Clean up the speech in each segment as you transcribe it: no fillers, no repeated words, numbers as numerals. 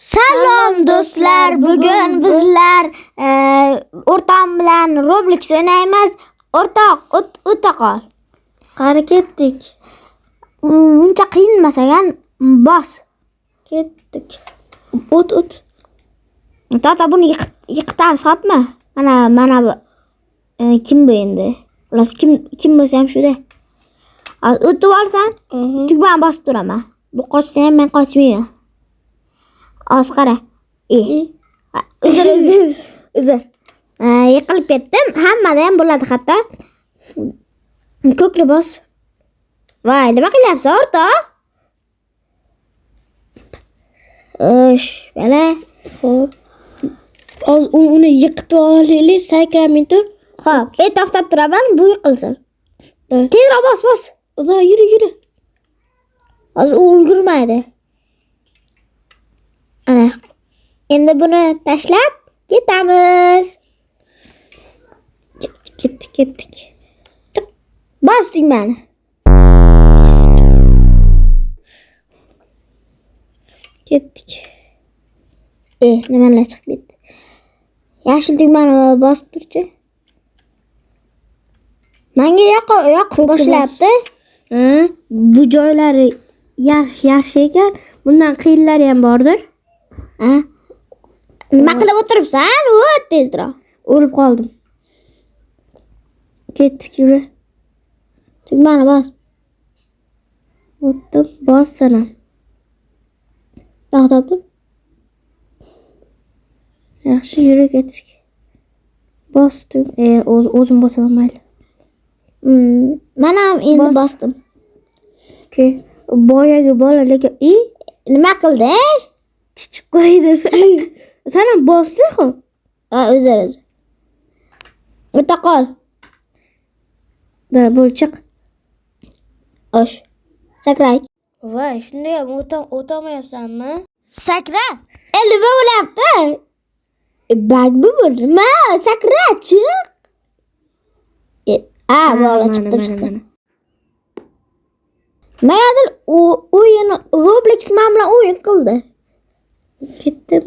Salom do'stlar, bugun bizlar o'rtam bilan Roblox o'ynaymiz. O'rtoq, o'ta qol. Qari ketdik. Uncha qiynalmasagan bos. Ketdik. O't. Tata buni yiqitamiz, xo'pmi? Mana bu kim bu endi? Ular kim bo'lsa ham shuda. O'tib olsan, tugmani bosib turaman. Bu qochsa ham men qochmayman. Qara. Uzr. Yiqilib ketdim. Hammada ham bo'ladi hatto. Ko'kli bos. Voy, nima qilyapsiz, o'rtoq? Bala. Xo'p. Uni yiqitib olaylik, sakramin tur. Xo'p, to'xtab turaman, bu yiqilsin. Tezroq bos. Xudo, yuri. Hozir u ulgurmaydi. Ana. Endi buni tashlab ketamiz. Ketdik. Bos tugmani. Ketdik. Nimalar chiqib ketdi? Yashil tugmani bosib turchi. Menga yoqib boshlayapti. Bu joylari yaxshi ekan. Bundan qiyinlari ham bordir. Nima qilib o'tiribsan? O't tezroq. O'lib qoldim. Ketdik, yuri. Tugmani bos. O'tdim, bos sana. To'xtab tur. Yaxshi, yuri ketdik. Bosdim. O'zim bosaman mayli. Mana ham endi bosdim. Boyagi bola lekin nima qildi? Chichib qo'ydi. Sen ham bosding xo'p. O'zir. O'ta qol. Da bo'l chiq. Osh. Sakray. Voy, shunday ham o'tamayapsanmi? Sakra. Nima bo'lyapti? Bag bo'lma, sakra, chiq. Bola chiqdi. Mayadil o'yin Roblox bilan o'yin qildi. Ketdim.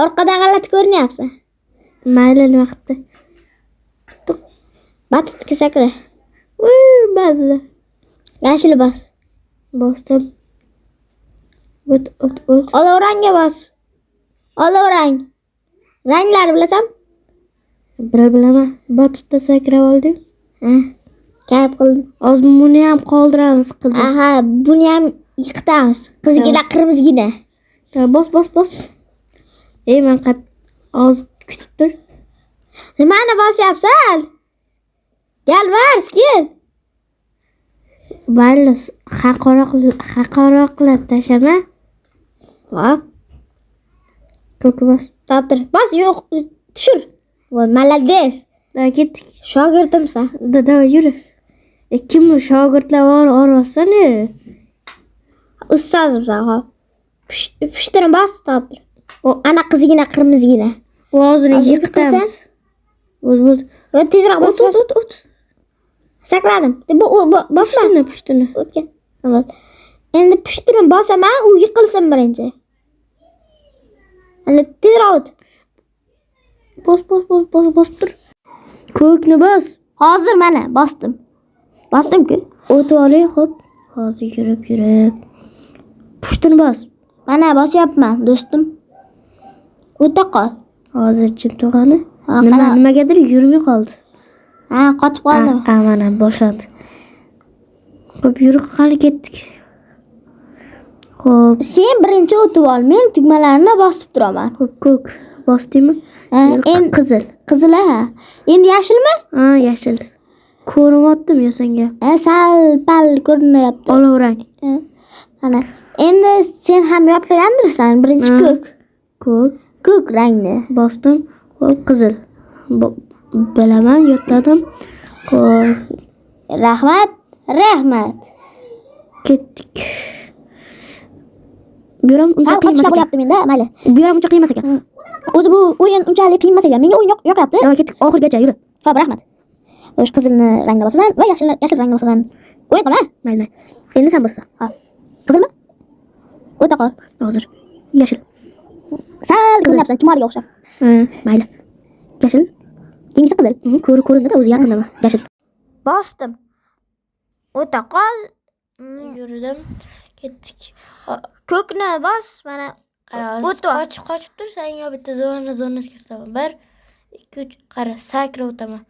Orqada g'alati ko'rinyapsan. Mayli, nima qildi? Batutga sakra. Ba'zida. Yashil bos. Bosdim. O't. Olovrangga bos. Olovrang. Ranglar bilasan? Bilaman. Batutda sakrab oldim. Kayf qildim. Hozir buni ham qoldiramiz, qizim. Buni ham yiqitamiz. Qizgina, qirmizgina. Bos. Men hozir kutib tur. Nimani bosyapsan? Galvars, kel. Mayli, haqoroqlab tashama. Hop. Ko'k bos. Toptir. Bos, yo'q, tushir. Malades. Ketdik. Shogirdimsan. Da yuri. Kim bu shogirdlar orasini? Ustozimsan, hop. Pushtirini bos, toptir. Ana qizgina, qirmizgina. O'zini yiqitamiz. Bo'l. Tezroq bos. O't. Sakradim. Bosma. Pushtini. O'tgan. Endi pushtirini bosaman, u yiqilsin birinchi. Ana tezroq o't. Bos tur. Ko'kni bos. Hozir mana bosdim. Bosdim-ku. O't olay, xo'p. Hozir yurib. Pushtini bos. Mana bosyapman, do'stim. O'ta qol. Hozir jim turg'ani. Nimagadir yurmay qoldi. Qotib qoldim. Mana boshlandi. Xo'p, yurib qani ketdik. Xo'p. Sen birinchi o'tib ol, men tugmalarni bosib turaman. Xo'p, ko'k bosdingmi? Endi qizil. Qizil Endi yashilmi? Yashil. Ko'ryaptimi senga? Sal-pal ko'rinyapti. Olovrang. Mana. Endi sen ham yodlagandirsan, birinchi ko'k rangni. Bosdim. Xo'p, qizil. Bilaman, yodladim. Xo'p. Rahmat. Ketdik. Bu ham uncha qiyin bo'lyapti menda, mayli. Bu ham uncha qiyin emas ekan. O'zi bu o'yin unchalik qiyin emas ekan. Menga o'yin yoqyapti. Ketdik, oxirigacha yuri. Xo'p, rahmat. O'sha qizilni rangni bosasan va yashil rangni bosasan. O'yin qil, Mayli. Endi sen bosasan. O'ta qol. Hozir. Yashil. Sal ko'rinyapsan, chumoliga o'xshab. Mayli. Yashil. Keyingisi qizil. Ko'rindi-da o'zi yaqindami? Yashil. Bosdim. O'ta qol. Yurdim, ketdik. Ko'kni bos, mana o'tib. Qochib tur, senga bitta zona kestaman. 1 2 3 qara, sakra o'taman.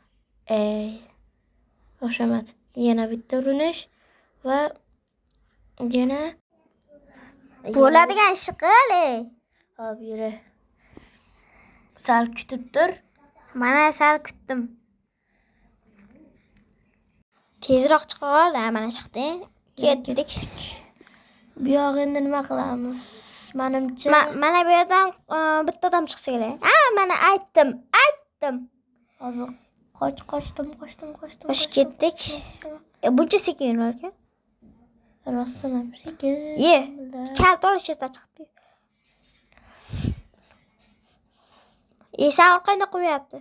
O'xshamadi. Yana bitta urinish va yana Bo'ladigan ish qil. hop yura. Sal kutib tur. Mana sal kutdim. Tezroq chiqa qol. Mana chiqdi. Ketdik. Bu yoq endi nima qilamiz? Menimcha Mana bu yerdan bitta odam chiqsa kerak. Mana aytdim. hozir qochdim. Qochib ketdik. Buncha sekin yurarkan. Rostdan ham sekin. Kalt olishga chiqdi. Sen orqangda qo'yapti.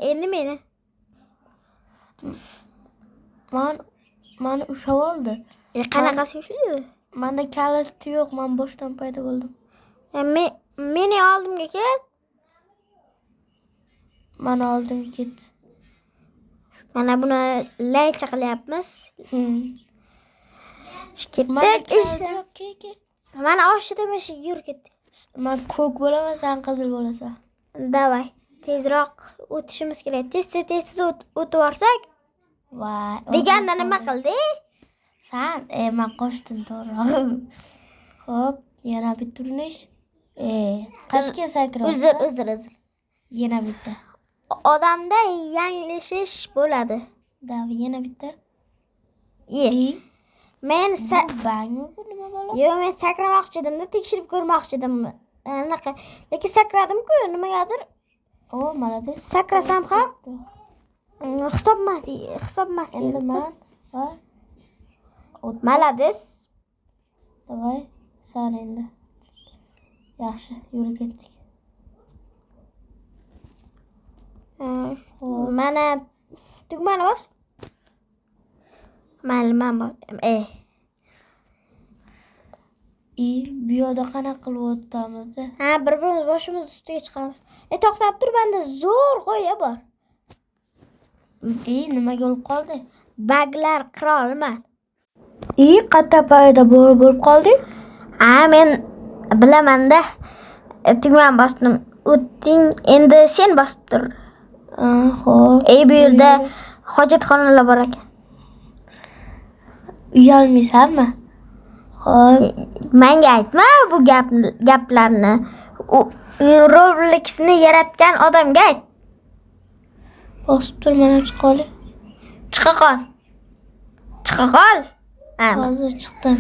Endi meni. Mani ushlab oldi. Qanaqasi ushlaydi? Menda kalit yo'q, men boshdan paydo bo'ldim. Meni oldimga kel. Mani oldimga ketdi. Mana buni laycha qilyapmiz. Ketdik. Mana oshida yur ketdi. Men ko'k bo'laman, sen qizil bo'lasan. Davay. Tezroq o'tishimiz kerak. Tez o'tib olsak. Voy. Deganda nima qildi? Sen, men qochdim to'g'ri. Hop, yana bitta urinish. Qashga sakra. Uzr. Yana bitta. Odamda yanglishish bo'ladi. Dav, yana bitta. Men nima bo'la? Yo'q, men sakramoqchi edimda, tekshirib ko'rmoqchi edim. Anaqa. Lekin sakradim-ku, nimagadir. Malades. Sakrasam ham hisobmas. Endi men va malades. Davay, sen endi. Yaxshi, yurib ketdik. Mana tugmani bos. Men bosdim. Bu yoqda qanaqa qilib o'tamiz-da? Bir-birimiz boshimiz ustiga chiqamiz. To'xtab tur, benda zo'r qo'ya bor. Nimaga olib qoldi? Baglar qirolman. Qayerda paydo bo'lib qolding? Men bilaman-da. Tugmani bosdim. O'tding, endi sen bosib tur. Xo'p. Bu yerda hojatxonalar bor ekan. Uyalmaysanmi? Menga aytma bu gaplarni. Robloxni yaratgan odamga ayt. Bosib tur, mana chiqoling. Chiqa qol. Hozir chiqdim.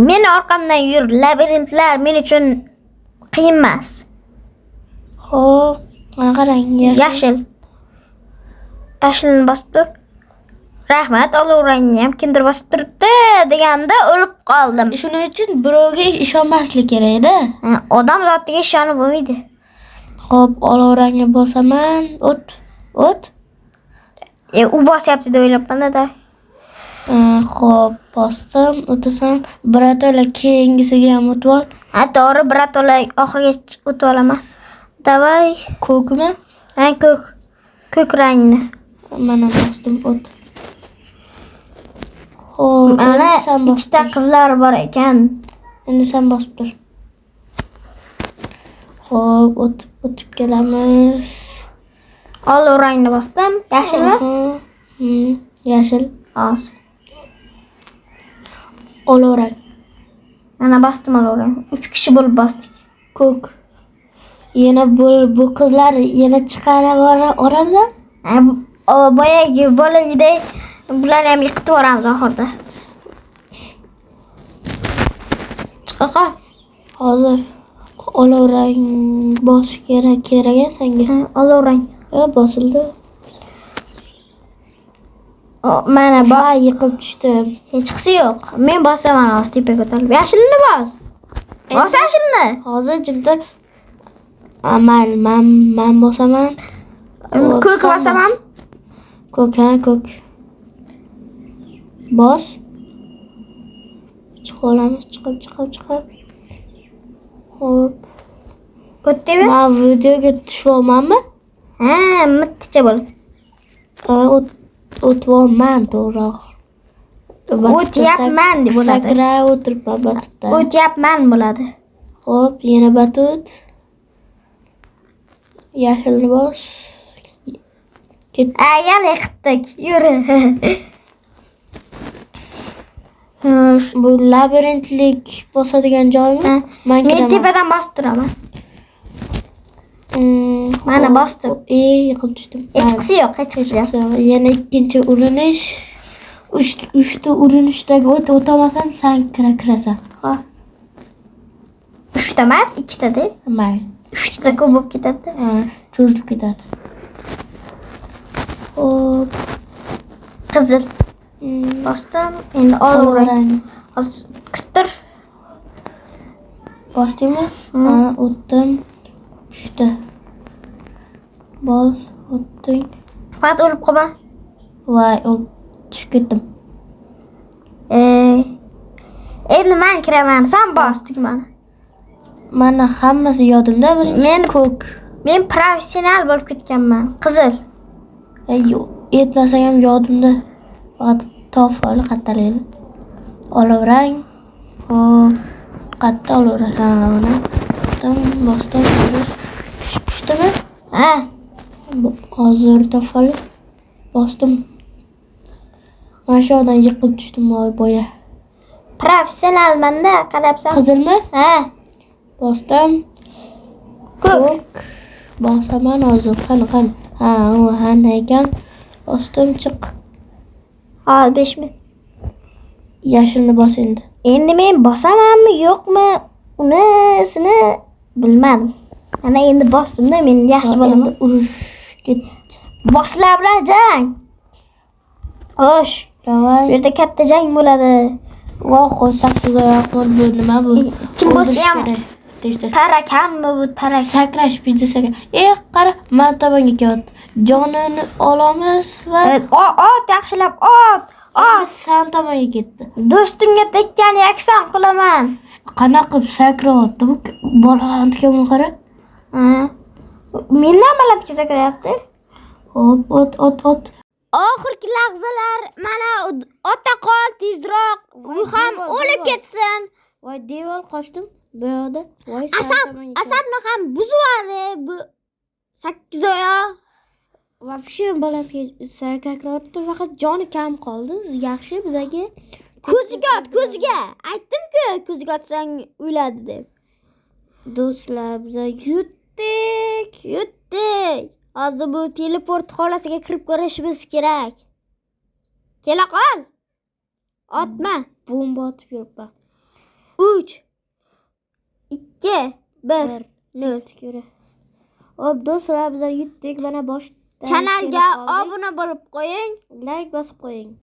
Meni orqamdan yur. Labirintlar men uchun qiyin emas. Xo'p, mana qarang, Yashilni bosib tur. Rahmat, olov rangni ham kimdir bosib turibdi deganimda o'lib qoldim. Shuning uchun birovga ishonmaslik kerak-da. Odam zotiga ishonib bo'lmaydi. Xo'p, olov rangni bosaman. O't. U bosyapti deb o'ylabman-da. Xo'p, bosdim. O'tasan, birato'la keyingisiga ham o'tib ol. To'g'ri, birato'la oxiriga o'tib olaman. Davay. Ko'kmi? Ko'k rangni. Mana bosdim, o't. Xo'p, mana ikkita qizlar bor ekan. Endi sen bosib tur. Xo'p, o'tib kelamiz. Olov rangni bosdim. Yashilmi? Yashil. Oz. Olov rang. Mana bosdim olov rang. 3 kishi bo'lib bosdik. Ko'k. Yana bu qizlar yana chiqarib oramizmi? Boyagi bolagiday bularni ham yiqitib yuboramiz oxirida. Chiqa qol. Hozir olov rang bosish kerak senga. Olov rang. Bosildi. Mana yiqilib tushdim. Hech qisi yo'q. Men bosaman hozir tepaga ko'tarilib. Yashilni bos. Bos yashilni. Hozir jimdir. Mayli, men bosaman. Ko'k bosaman. Ko'k. Bos. Chiqib olamiz. Chiqib. Hop. O'tdimi? Men videoga tushyapmanmi? Ha, mitticha bo'lib. O'tyapman to'g'roq. O'tyapman deb bo'ladi. Sakrab o'tiribman batutda. O'tyapman bo'ladi. Hop, yana batut. Yashilni bos. Ket. Ayal yiqitdik. Yuri. Bu labirintlik bosadigan joymi? Men tepadan bosib turaman. Mana bosdim. Yiqilib tushdim. Hechqisi yo'q. Yana ikkinchi urinish. 3ta urinishdagi o'tamasam sen kirasan. Ha. 3ta emas, 2ta deb. Mayli. 3ta ko'p bo'lib ketadi. Ha, cho'zilib ketadi. Hop. Qizil. Bosdim. Endi olaverang. Hozir kuttir. Bosdingmi? Ha, o'tdim. 3ta. Bos, o'tding. Faqat o'lib qolma. Voy, o'lib tushib ketdim. Endi men kiraman. Sen bosdik mana. Mana hammasi yodimda, birinchi ko'k. Men professional bo'lib ketganman. Qizil. Yetmasam ham yodimda. Faqat tofali qattalaydi. Olaverang. Hop. Qatta olaverang. Ha, mana. Bosdim. Tushdimi? Ha. Hozir tofali bosdim. Mana shu yerdan yiqilib tushdim boya. Professionalman-da, qarabsan. Qizilmi? Ha. Bosdim. Ko'k. Bosaman hozir. Qani. Ha, u hana ekan. Bosdim, chiq. Ha, 5 minut. Yashilni bos endi. Endi men bosamanmi, yo'qmi? Unisini bilmadim. Mana endi bosdim-da, men yaxshi bo'laman. Endi urush ketdi. Boshlar bilan jang. Xo'sh. Davay. Bu yerda katta jang bo'ladi. Voh, 8 oyoq bu nima bu? Kim bo'lsa ham tarakanmi bu tarak? Sakrash bizda sakrash. Qara, men tomonga kelyapti. Jonini olamiz va Ot yaxshilab ot. san tomonga ketdi. Do'stimga tekkan yakson qilaman. Qanaqa qilib sakrayapti bu balandga buni qara. Mendan balandga sakrayapti. Hop, ot. Oxirgi lahzalar mana ota qol tezroq. U ham o'lib ketsin. Voy, devor qochdim bu yoqda. Voy, asabni ham buzvordi bu 8 oyoq. Вообще balandga sakrayapti, faqat joni kam qoldi. Yaxshi bizaga Ko'ziga. Aytdim-ku, ko'ziga otsang o'ladi deb. Do'stlar, biz yutdik. Hozir bu teleport xonasiga kirib ko'rishimiz kerak. Kela qol. Otma. bomba otib yuribman. 3 2 1 0. Hop, do'stlar, biz yutdik. Mana boshda Kanalga obuna bo'lib qo'ying. like bosib qo'ying.